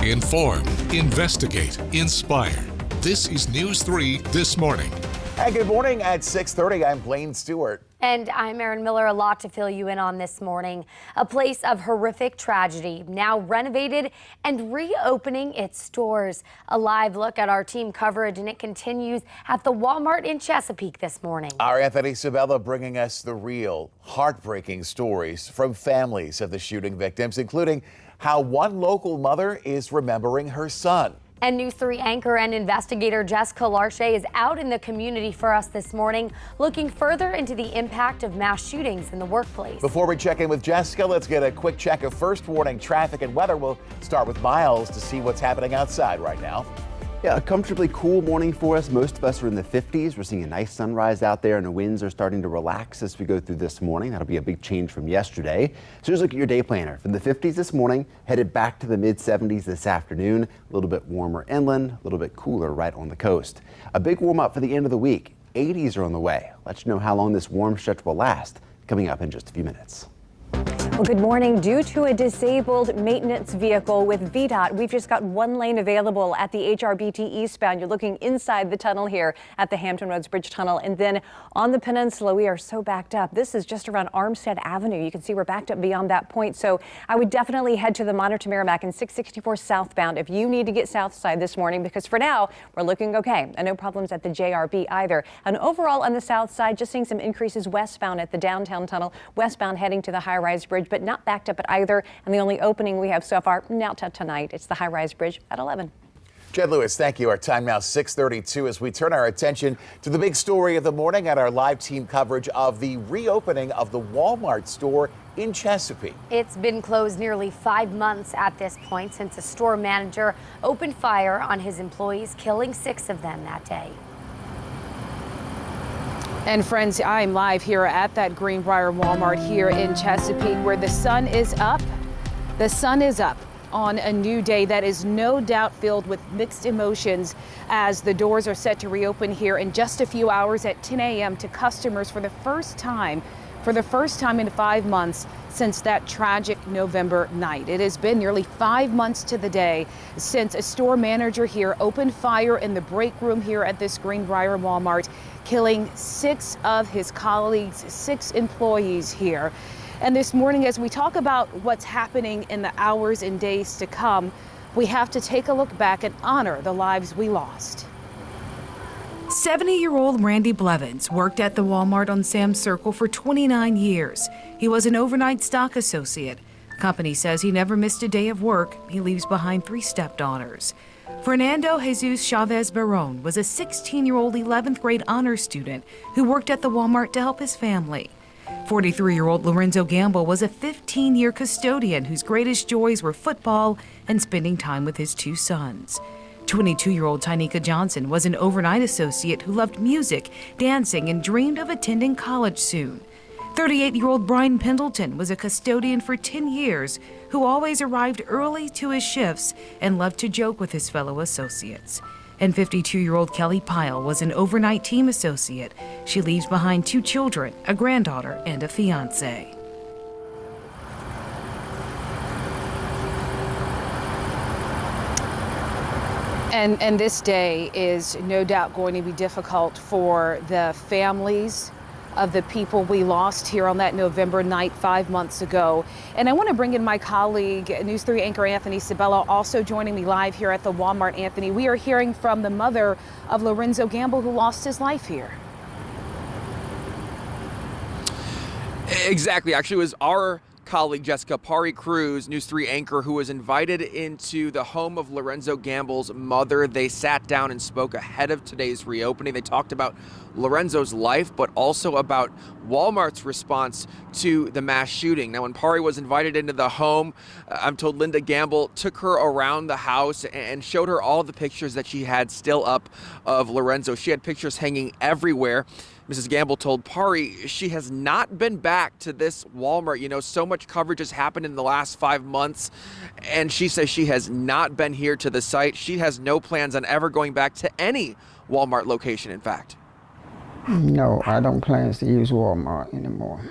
Inform, investigate, inspire. This is News 3 This Morning. Hey, good morning at 6:30. I'm Blaine Stewart. And I'm Erin Miller. A lot to fill you in on this morning. A place of horrific tragedy, now renovated and reopening its doors. A live look at our team coverage, and it continues at the Walmart in Chesapeake this morning. Our Anthony Sabella bringing us the real, heartbreaking stories from families of the shooting victims, including how one local mother is remembering her son. And News 3 anchor and investigator Jessica Larche is out in the community for us this morning, looking further into the impact of mass shootings in the workplace. Before we check in with Jessica, let's get a quick check of first warning traffic and weather. We'll start with Miles to see what's happening outside right now. Yeah, a comfortably cool morning for us. Most of us are in the 50s. We're seeing a nice sunrise out there, and the winds are starting to relax as we go through this morning. That'll be a big change from yesterday. So just look at your day planner. From the 50s this morning, headed back to the mid-70s this afternoon. A little bit warmer inland, a little bit cooler right on the coast. A big warm up for the end of the week. 80s are on the way. Let you know how long this warm stretch will last. Coming up in just a few minutes. Well, good morning. Due to a disabled maintenance vehicle with VDOT, we've just got one lane available at the HRBT eastbound. You're looking inside the tunnel here at the Hampton Roads Bridge Tunnel. And then on the peninsula, we are so backed up. This is just around Armstead Avenue. You can see we're backed up beyond that point. So I would definitely head to the Minor to Merrimack and 664 southbound if you need to get south side this morning, because for now, we're looking okay. And no problems at the JRB either. And overall on the south side, just seeing some increases westbound at the downtown tunnel, westbound heading to the high-rise bridge, but not backed up at either. And the only opening we have so far now to tonight, it's the high-rise bridge at 11. Jed Lewis, thank you. Our time now 6:32 as we turn our attention to the big story of the morning at our live team coverage of the reopening of the Walmart store in Chesapeake. It's been closed nearly 5 months at this point since a store manager opened fire on his employees, killing 6 of them that day. And friends, I'm live here at that Greenbrier Walmart here in Chesapeake, where the sun is up. The sun is up on a new day that is no doubt filled with mixed emotions as the doors are set to reopen here in just a few hours at 10 a.m. to customers for the first time in 5 months since that tragic November night. It has been nearly 5 months to the day since a store manager here opened fire in the break room here at this Greenbrier Walmart, killing 6 of his colleagues, 6 employees here. And this morning, as we talk about what's happening in the hours and days to come, we have to take a look back and honor the lives we lost. 70-year-old Randy Blevins worked at the Walmart on Sam's Circle for 29 years. He was an overnight stock associate. The company says he never missed a day of work. He leaves behind 3 stepdaughters. Fernando Jesus Chavez Barron was a 16-year-old 11th grade honors student who worked at the Walmart to help his family. 43-year-old Lorenzo Gamble was a 15-year custodian whose greatest joys were football and spending time with his 2 sons. 22-year-old Tynika Johnson was an overnight associate who loved music, dancing, and dreamed of attending college soon. 38-year-old Brian Pendleton was a custodian for 10 years who always arrived early to his shifts and loved to joke with his fellow associates. And 52-year-old Kelly Pyle was an overnight team associate. She leaves behind 2 children, a granddaughter, and a fiancé. And this day is no doubt going to be difficult for the families of the people we lost here on that November night 5 months ago. And I want to bring in my colleague, News 3 anchor Anthony Sabella, also joining me live here at the Walmart. Anthony, we are hearing from the mother of Lorenzo Gamble, who lost his life here. Exactly. Actually, it was our colleague Jessica Pari Cruz, News 3 anchor, who was invited into the home of Lorenzo Gamble's mother. They sat down and spoke ahead of today's reopening. They talked about Lorenzo's life, but also about Walmart's response to the mass shooting. Now, when Pari was invited into the home, I'm told Linda Gamble took her around the house and showed her all the pictures that she had still up of Lorenzo. She had pictures hanging everywhere. Mrs. Gamble told Pari she has not been back to this Walmart. You know, so much coverage has happened in the last 5 months, and she says she has not been here to the site. She has no plans on ever going back to any Walmart location, in fact. No, I don't plan to use Walmart anymore.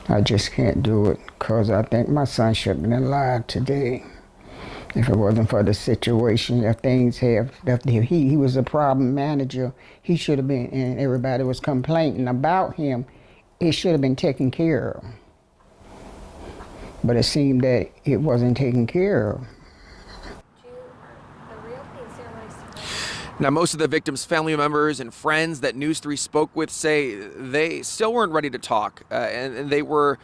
I just can't do it because I think my son should have been alive today. If it wasn't for the situation that things have, that he was a problem manager, he should have been, and everybody was complaining about him, it should have been taken care of. But it seemed that it wasn't taken care of. Now, most of the victims' family members and friends that News 3 spoke with say they still weren't ready to talk, and they were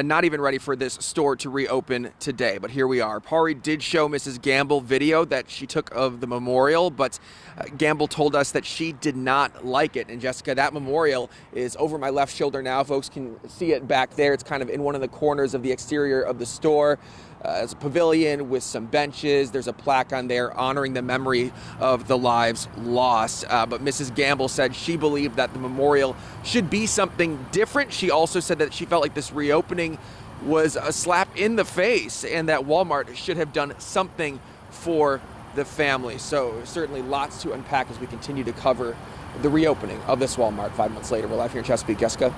not even ready for this store to reopen today. But here we are. Pari did show Mrs. Gamble video that she took of the memorial, but Gamble told us that she did not like it. And Jessica, that memorial is over my left shoulder now. Folks can see it back there. It's kind of in one of the corners of the exterior of the store. It's a pavilion with some benches. There's a plaque on there honoring the memory of the lives lost. But Mrs. Gamble said she believed that the memorial should be something different. She also said that she felt like this reopening was a slap in the face and that Walmart should have done something for the family. So certainly lots to unpack as we continue to cover the reopening of this Walmart 5 months later. We're live here in Chesapeake. Jessica?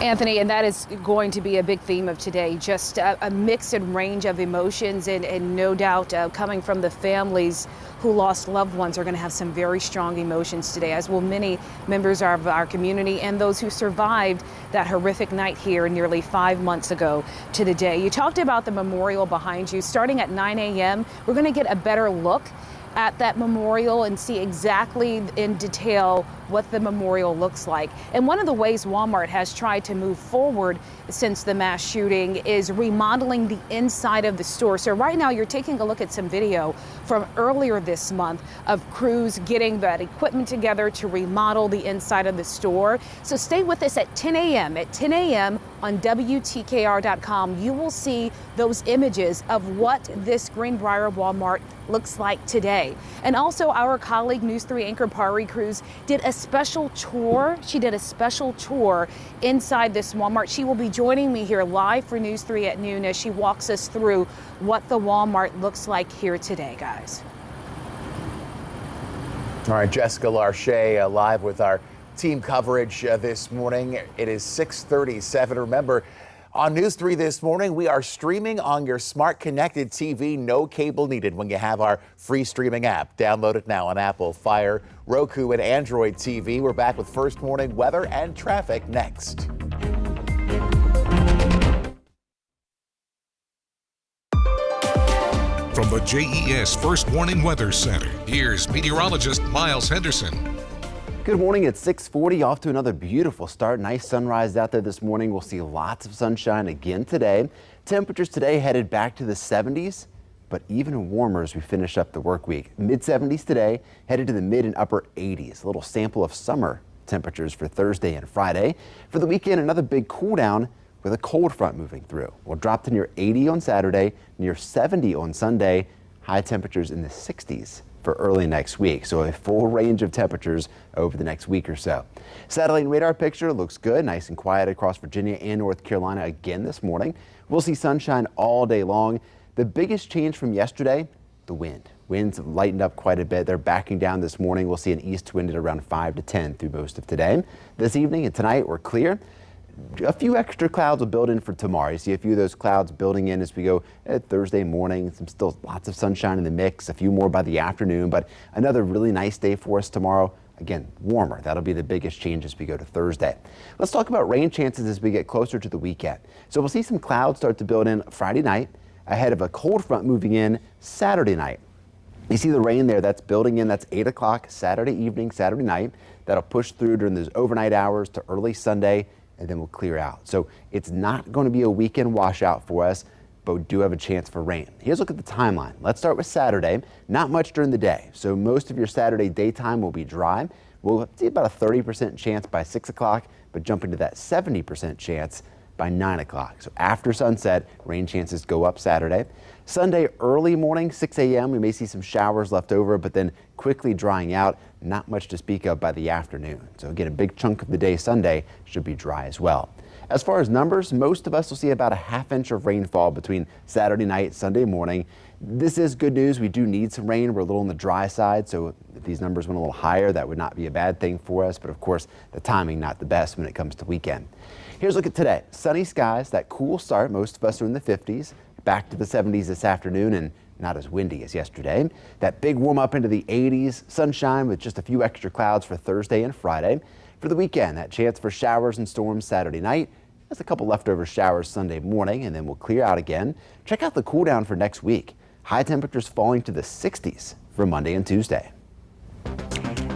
Anthony, and that is going to be a big theme of today, just a mix and range of emotions and no doubt coming from the families who lost loved ones are going to have some very strong emotions today, as will many members of our community and those who survived that horrific night here nearly 5 months ago to the day. You talked about the memorial behind you. Starting at 9 a.m., we're going to get a better look at that memorial and see exactly in detail what the memorial looks like. And one of the ways Walmart has tried to move forward since the mass shooting is remodeling the inside of the store. So right now you're taking a look at some video from earlier this month of crews getting that equipment together to remodel the inside of the store. So stay with us at 10 a.m. At 10 a.m. on WTKR.com, you will see those images of what this Greenbrier Walmart looks like today. And also our colleague News 3 anchor Pari Cruz did a special tour. She did a special tour inside this Walmart. She will be joining me here live for News 3 at noon as she walks us through what the Walmart looks like here today, guys. All right, Jessica Larche live with our team coverage this morning. It is 6:37. Remember, on News 3 this morning, we are streaming on your smart connected TV. No cable needed when you have our free streaming app. Download it now on Apple, Fire, Roku, and Android TV. We're back with first morning weather and traffic next. From the JES First Warning Weather Center, here's meteorologist Miles Henderson. Good morning. It's 6:40, off to another beautiful start. Nice sunrise out there this morning. We'll see lots of sunshine again today. Temperatures today headed back to the 70s, but even warmer as we finish up the work week. Mid-70s today, headed to the mid and upper 80s. A little sample of summer temperatures for Thursday and Friday. For the weekend, another big cool down with a cold front moving through. We'll drop to near 80 on Saturday, near 70 on Sunday. High temperatures in the 60s for early next week. So a full range of temperatures over the next week or so. Satellite and radar picture looks good. Nice and quiet across Virginia and North Carolina again this morning. We'll see sunshine all day long. The biggest change from yesterday, the wind. Winds have lightened up quite a bit. They're backing down this morning. We'll see an east wind at around 5 to 10 through most of today. This evening and tonight we're clear. A few extra clouds will build in for tomorrow. You see a few of those clouds building in as we go Thursday morning. Still lots of sunshine in the mix, a few more by the afternoon, but another really nice day for us tomorrow. Again, warmer. That'll be the biggest change as we go to Thursday. Let's talk about rain chances as we get closer to the weekend. So we'll see some clouds start to build in Friday night ahead of a cold front moving in Saturday night. You see the rain there that's building in. That's 8 o'clock Saturday evening, Saturday night. That'll push through during those overnight hours to early Sunday, and then we'll clear out. So it's not going to be a weekend washout for us, but we do have a chance for rain. Here's a look at the timeline. Let's start with Saturday. Not much during the day, so most of your Saturday daytime will be dry. We'll see about a 30% chance by 6 o'clock, but jumping to that 70% chance by 9 o'clock. So after sunset, rain chances go up Saturday. Sunday early morning, 6 a.m., we may see some showers left over, but then quickly drying out. Not much to speak of by the afternoon. So again, a big chunk of the day Sunday should be dry as well. As far as numbers, most of us will see about a ½ inch of rainfall between Saturday night and Sunday morning. This is good news. We do need some rain. We're a little on the dry side, so if these numbers went a little higher, that would not be a bad thing for us. But of course, the timing not the best when it comes to weekend. Here's a look at today. Sunny skies, that cool start. Most of us are in the 50s. Back to the 70s this afternoon and not as windy as yesterday. That big warm up into the 80s, sunshine with just a few extra clouds for Thursday and Friday. For the weekend, that chance for showers and storms Saturday night. There's a couple leftover showers Sunday morning and then we'll clear out again. Check out the cool down for next week. High temperatures falling to the 60s for Monday and Tuesday.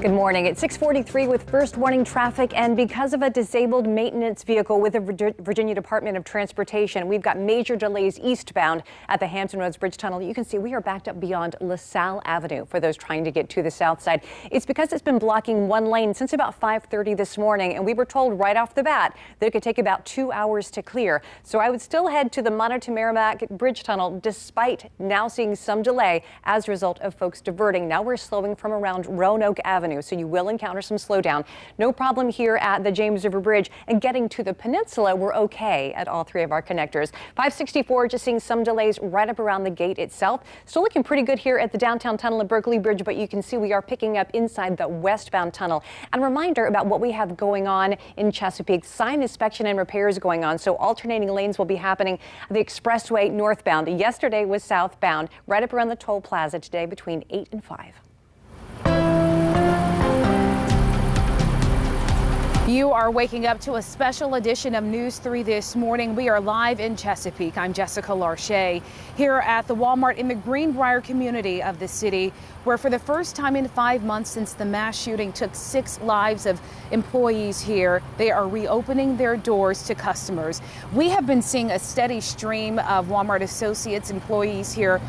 Good morning. It's 6:43 with first warning traffic, and because of a disabled maintenance vehicle with the Virginia Department of Transportation, we've got major delays eastbound at the Hampton Roads Bridge Tunnel. You can see we are backed up beyond LaSalle Avenue for those trying to get to the south side. It's because it's been blocking one lane since about 5:30 this morning, and we were told right off the bat that it could take about 2 hours to clear. So I would still head to the Monitor Merrimack Bridge Tunnel despite now seeing some delay as a result of folks diverting. Now we're slowing from around Roanoke Avenue, so you will encounter some slowdown. No problem here at the James River Bridge, and getting to the peninsula, we're okay at all three of our connectors. 564, just seeing some delays right up around the gate itself. Still looking pretty good here at the downtown tunnel at Berkeley Bridge, but you can see we are picking up inside the westbound tunnel. And a reminder about what we have going on in Chesapeake. Sign inspection and repairs going on, so alternating lanes will be happening. The expressway northbound. Yesterday was southbound, right up around the toll plaza. Today between 8 and 5. You are waking up to a special edition of News 3 this morning. We are live in Chesapeake. I'm Jessica Larche here at the Walmart in the Greenbrier community of the city, where for the first time in 5 months since the mass shooting took 6 lives of employees here, they are reopening their doors to customers. We have been seeing a steady stream of Walmart associates, employees here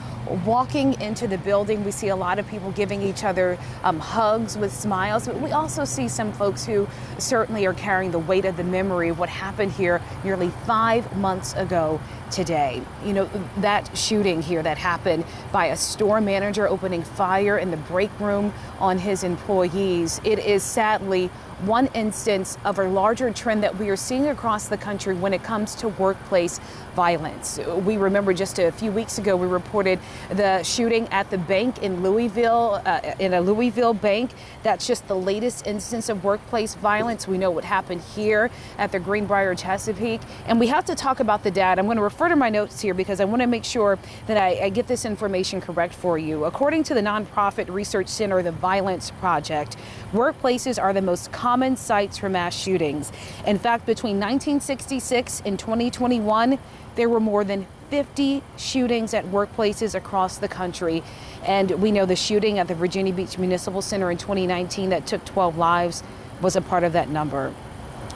walking into the building. We see a lot of people giving each other hugs with smiles, but we also see some folks who certainly are carrying the weight of the memory of what happened here nearly 5 months ago today. You know, that shooting here that happened by a store manager opening fire in the break room on his employees. It is sadly one instance of a larger trend that we are seeing across the country when it comes to workplace violence. We remember just a few weeks ago, we reported the shooting at the bank in Louisville, in a Louisville bank. That's just the latest instance of workplace violence. We know what happened here at the Greenbrier Chesapeake. And we have to talk about the dad. I'm going to refer to my notes here because I want to make sure that I get this information correct for you. According to the nonprofit research center, the Violence Project, workplaces are the most common sites for mass shootings. In fact, between 1966 and 2021, there were more than 50 shootings at workplaces across the country. And we know the shooting at the Virginia Beach Municipal Center in 2019 that took 12 lives was a part of that number.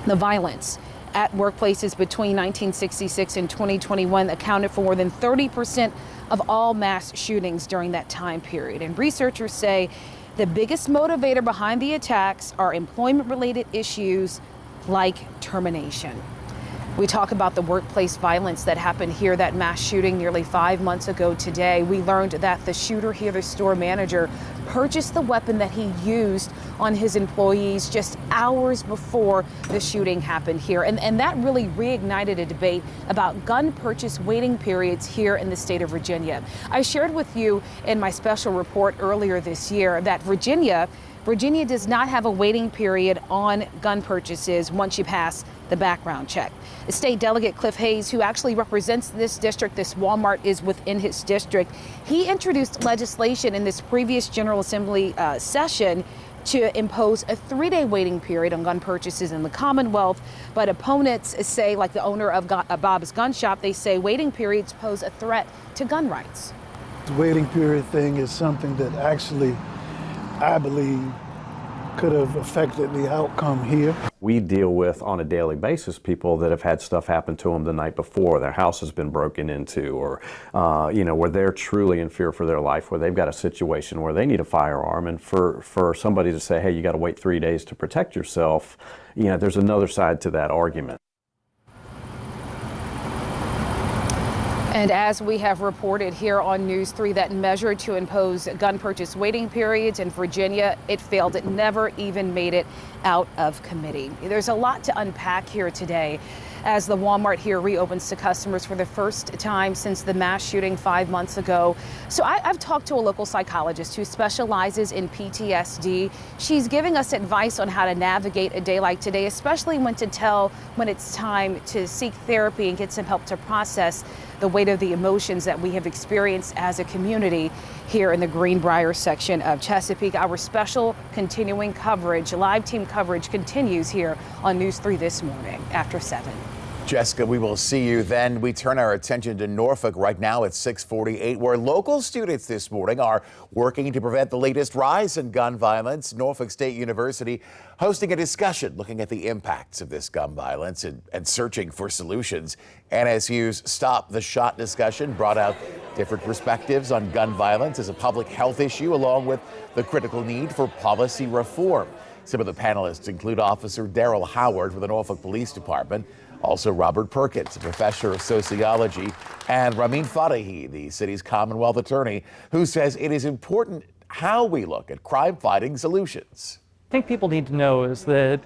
The violence at workplaces between 1966 and 2021 accounted for more than 30% of all mass shootings during that time period. And researchers say the biggest motivator behind the attacks are employment-related issues like termination. We talk about the workplace violence that happened here, that mass shooting nearly 5 months ago today. We learned that the shooter here, the store manager, purchased the weapon that he used on his employees just hours before the shooting happened here. And that really reignited a debate about gun purchase waiting periods here in the state of Virginia. I shared with you in my special report earlier this year that Virginia does not have a waiting period on gun purchases once you pass the background check. The state delegate Cliff Hayes, who actually represents this district, this Walmart is within his district, he introduced legislation in this previous General Assembly session to impose a 3-day waiting period on gun purchases in the Commonwealth. But opponents say, like the owner of Bob's Gun Shop, they say waiting periods pose a threat to gun rights. The waiting period thing is something that actually, I believe, could have affected the outcome here. We deal with on a daily basis people that have had stuff happen to them the night before, their house has been broken into, or where they're truly in fear for their life, where they've got a situation where they need a firearm, and for somebody to say, hey, you got to wait 3 days to protect yourself, there's another side to that argument. And as we have reported here on News 3, that measure to impose gun purchase waiting periods in Virginia, it failed. It never even made it out of committee. There's a lot to unpack here today as the Walmart here reopens to customers for the first time since the mass shooting 5 months ago. So I've talked to a local psychologist who specializes in PTSD. She's giving us advice on how to navigate a day like today, especially when it's time to seek therapy and get some help to process the weight of the emotions that we have experienced as a community here in the Greenbrier section of Chesapeake. Our special continuing coverage, live team coverage continues here on News 3 this morning after 7. Jessica, we will see you then. We turn our attention to Norfolk right now at 6:48, where local students this morning are working to prevent the latest rise in gun violence. Norfolk State University hosting a discussion looking at the impacts of this gun violence and searching for solutions. NSU's Stop the Shot discussion brought out different perspectives on gun violence as a public health issue, along with the critical need for policy reform. Some of the panelists include Officer Daryl Howard with the Norfolk Police Department, also Robert Perkins, a professor of sociology, and Ramin Fadahi, the city's Commonwealth attorney, who says it is important how we look at crime-fighting solutions. I think people need to know is that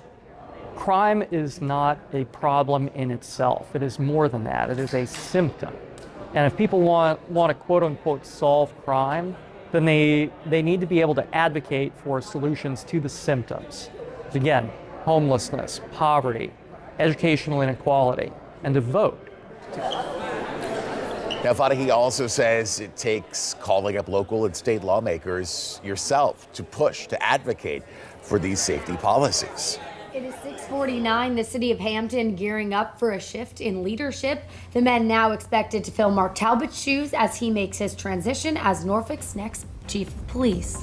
crime is not a problem in itself. It is more than that. It is a symptom. And if people want to quote-unquote solve crime, then they need to be able to advocate for solutions to the symptoms. Again, homelessness, poverty, educational inequality, and to vote. Now, Fadahi also says it takes calling up local and state lawmakers yourself to push, to advocate for these safety policies. It is 6:49. The city of Hampton gearing up for a shift in leadership. The men now expected to fill Mark Talbot's shoes as he makes his transition as Norfolk's next chief of police.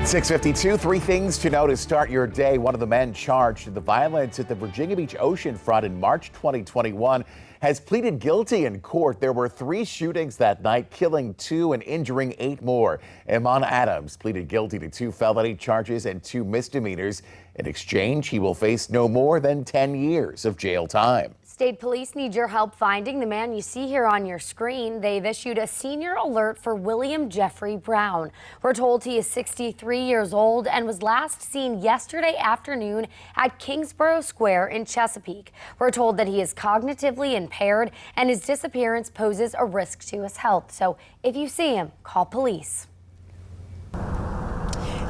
6:52, three things to know to start your day. One of the men charged in the violence at the Virginia Beach ocean front in March 2021 has pleaded guilty in court. There were 3 shootings that night, killing 2 and injuring 8 more. Eman Adams pleaded guilty to 2 felony charges and 2 misdemeanors. In exchange, he will face no more than 10 years of jail time. State police need your help finding the man you see here on your screen. They've issued a senior alert for William Jeffrey Brown. We're told he is 63 years old and was last seen yesterday afternoon at Kingsborough Square in Chesapeake. We're told that he is cognitively impaired and his disappearance poses a risk to his health. So if you see him, call police.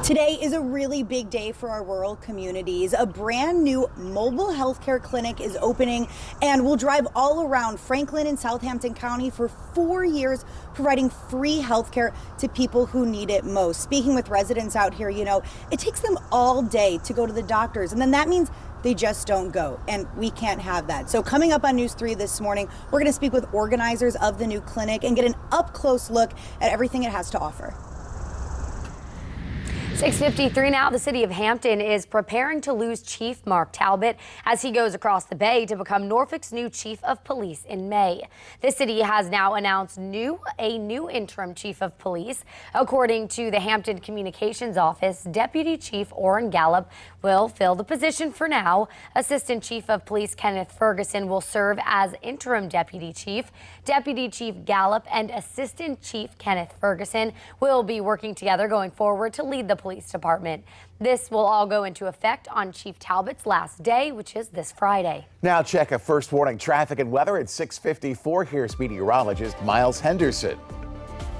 Today is a really big day for our rural communities. A brand new mobile healthcare clinic is opening and will drive all around Franklin and Southampton County for 4 years, providing free healthcare to people who need it most. Speaking with residents out here, it takes them all day to go to the doctors, and then that means they just don't go, and we can't have that. So coming up on News 3 this morning, we're going to speak with organizers of the new clinic and get an up-close look at everything it has to offer. 6:53 now. The city of Hampton is preparing to lose Chief Mark Talbot as he goes across the bay to become Norfolk's new chief of police in May. The city has now announced a new interim chief of police. According to the Hampton Communications Office, Deputy Chief Orrin Gallup will fill the position for now. Assistant Chief of Police Kenneth Ferguson will serve as interim deputy chief. Deputy Chief Gallup and Assistant Chief Kenneth Ferguson will be working together going forward to lead the police department. This will all go into effect on Chief Talbot's last day, which is this Friday. Now check a first warning traffic and weather at 6:54. Here's meteorologist Miles Henderson.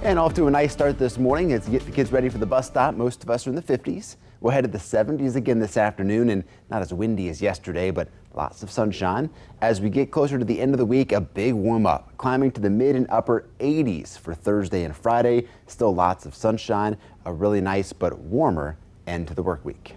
And off to a nice start this morning as you get the kids ready for the bus stop. Most of us are in the 50s. We'll head to the 70s again this afternoon, and not as windy as yesterday, but lots of sunshine. As we get closer to the end of the week, a big warm up, climbing to the mid and upper 80s for Thursday and Friday. Still lots of sunshine, a really nice but warmer end to the work week.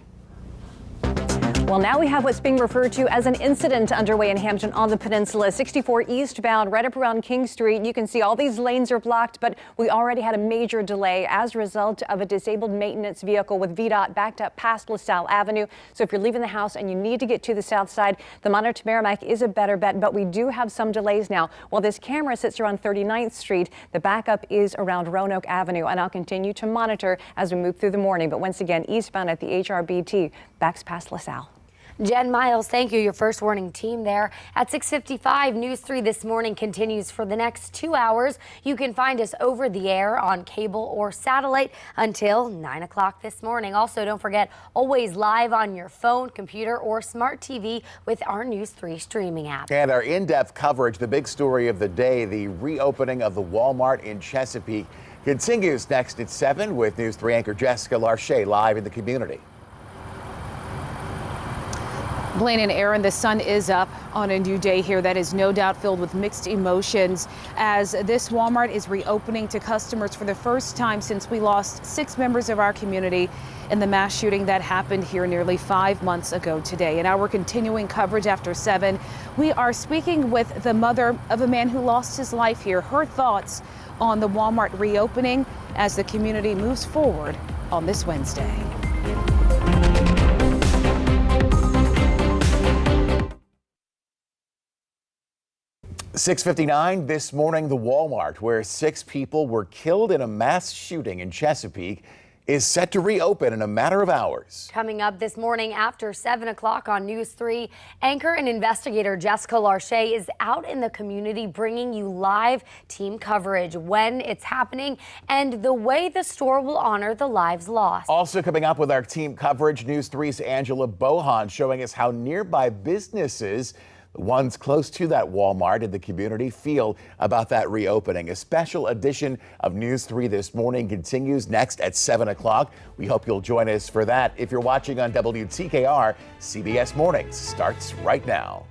Well, now we have what's being referred to as an incident underway in Hampton on the peninsula. 64 eastbound, right up around King Street. You can see all these lanes are blocked, but we already had a major delay as a result of a disabled maintenance vehicle with VDOT backed up past LaSalle Avenue. So if you're leaving the house and you need to get to the south side, the Monitor to Merrimack is a better bet, but we do have some delays now. While this camera sits around 39th Street, the backup is around Roanoke Avenue, and I'll continue to monitor as we move through the morning. But once again, eastbound at the HRBT, backs past LaSalle. Jen Miles, thank you. Your first warning team there. At 6:55, News 3 this morning continues for the next 2 hours. You can find us over the air on cable or satellite until 9 o'clock this morning. Also, don't forget, always live on your phone, computer, or smart TV with our News 3 streaming app. And our in-depth coverage, the big story of the day, the reopening of the Walmart in Chesapeake, continues next at 7 with News 3 anchor Jessica Larche live in the community. Blaine and Aaron, the sun is up on a new day here that is no doubt filled with mixed emotions as this Walmart is reopening to customers for the first time since we lost 6 members of our community in the mass shooting that happened here nearly 5 months ago today. In our continuing coverage after 7, we are speaking with the mother of a man who lost his life here. Her thoughts on the Walmart reopening as the community moves forward on this Wednesday. 6:59 this morning, the Walmart, where 6 people were killed in a mass shooting in Chesapeake, is set to reopen in a matter of hours. Coming up this morning after 7 o'clock on News 3, anchor and investigator Jessica Larche is out in the community bringing you live team coverage when it's happening and the way the store will honor the lives lost. Also coming up with our team coverage, News 3's Angela Bohan showing us how nearby businesses, the ones close to that Walmart in the community, feel about that reopening. A special edition of News 3 this morning continues next at 7 o'clock. We hope you'll join us for that. If you're watching on WTKR, CBS Mornings starts right now.